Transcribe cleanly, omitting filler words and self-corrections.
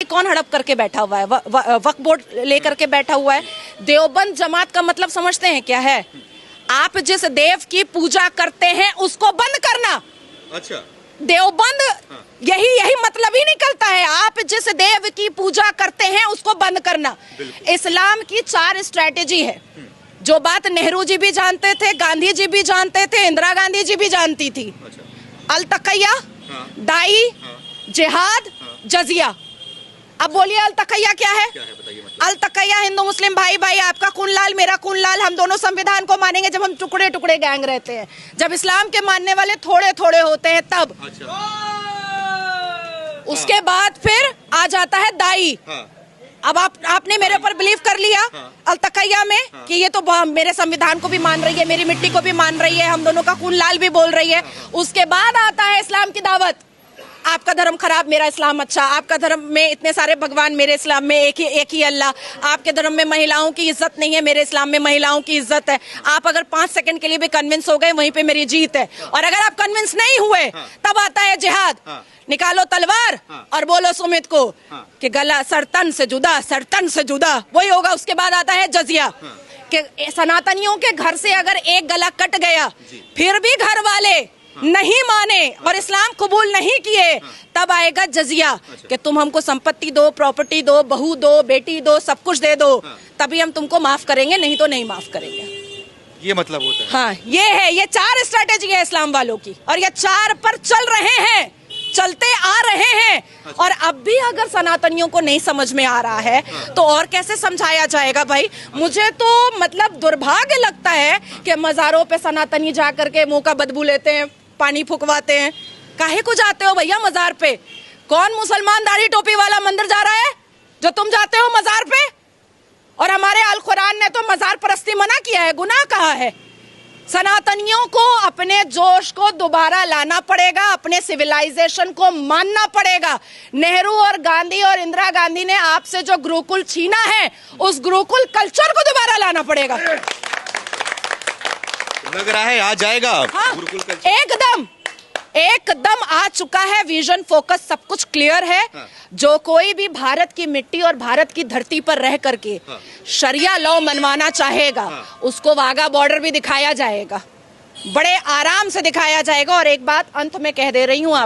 कौन हड़प करके बैठा हुआ है? वक्फ बोर्ड लेकर के बैठा हुआ है। देवबंद जमात का मतलब समझते हैं क्या है? आप जिस देव की पूजा करते हैं उसको बंद करना। अच्छा, देवबंद यही मतलब ही निकलता है, आप जिस देव की पूजा करते हैं उसको बंद करना। इस्लाम की 4 स्ट्रैटेजी है, जो बात नेहरू जी भी जानते थे, गांधी जी भी जानते थे, इंदिरा गांधी जी भी जानती थी। अल तकैया, दाई, जिहाद, जजिया। अब बोलिए अल तकैया क्या है? अल तकैया हिंदू मुस्लिम भाई भाई, आपका खून लाल मेरा खून लाल, हम दोनों संविधान को मानेंगे जब हम टुकड़े टुकड़े गैंग रहते हैं। जब इस्लाम के मानने वाले थोड़े थोड़े होते हैं तब। उसके बाद फिर आ जाता है दाई। अब आपने मेरे ऊपर बिलीव कर लिया अल तकैया में कि ये तो मेरे संविधान को भी मान रही है, मेरी मिट्टी को भी मान रही है, हम दोनों का खून लाल भी बोल रही है। उसके बाद आता है इस्लाम की दावत। आपका धर्म खराब, मेरा इस्लाम अच्छा। आपका धर्म में इतने सारे भगवान, मेरे इस्लाम में एक ही अल्लाह। आपके धर्म में महिलाओं की इज्जत नहीं है, मेरे इस्लाम में महिलाओं की इज्जत है। आप अगर 5 सेकंड के लिए भी कन्विंस हो गए, वहीं पे मेरी जीत है। और अगर आप कन्विंस नहीं हुए, तब आता है जिहाद। निकालो तलवार और बोलो सुमित को कि गला सरतन से जुदा, सरतन से जुदा, वही होगा। उसके बाद आता है जजिया कि सनातनियों के घर से अगर एक गला कट गया, फिर भी घर वाले नहीं माने और इस्लाम कबूल नहीं किए, तब आएगा जजिया कि तुम हमको संपत्ति दो, प्रॉपर्टी दो, बहू दो, बेटी दो, सब कुछ दे दो, तभी हम तुमको माफ करेंगे, नहीं तो नहीं माफ करेंगे। ये मतलब होता है। हाँ, ये 4 स्ट्रैटेजी है इस्लाम वालों की, और ये 4 पर चल रहे हैं, चलते आ रहे हैं। और अब भी अगर सनातनियों को नहीं समझ में आ रहा है तो और कैसे समझाया जाएगा भाई? मुझे तो मतलब दुर्भाग्य लगता है कि मजारों पे सनातनी जा करके मुंह का बदबू लेते हैं, पानी फुकवाते हैं। काहे को जाते हो भैया मजार पे? कौन मुसलमान दाढ़ी टोपी वाला मंदिर जा रहा है जो तुम जाते हो मजार पे? और हमारे अल कुरान ने तो मजार परस्ती मना किया है, गुनाह कहा है। सनातनियों को अपने जोश को दोबारा लाना पड़ेगा, अपने सिविलाइजेशन को मानना पड़ेगा। नेहरू और गांधी और इंदिरा गांधी ने आपसे जो गुरुकुल छीना है, उस गुरुकुल कल्चर को दोबारा लाना पड़ेगा। लग रहा है आ जाएगा। हाँ, गुरुकुल कल्चर एकदम आ चुका है। विजन, फोकस, सब कुछ क्लियर है। जो कोई भी भारत की मिट्टी और भारत की धरती पर रह करके शरिया लॉ मनवाना चाहेगा, उसको वाघा बॉर्डर भी दिखाया जाएगा, बड़े आराम से दिखाया जाएगा। और एक बात अंत में कह दे रही हूँ,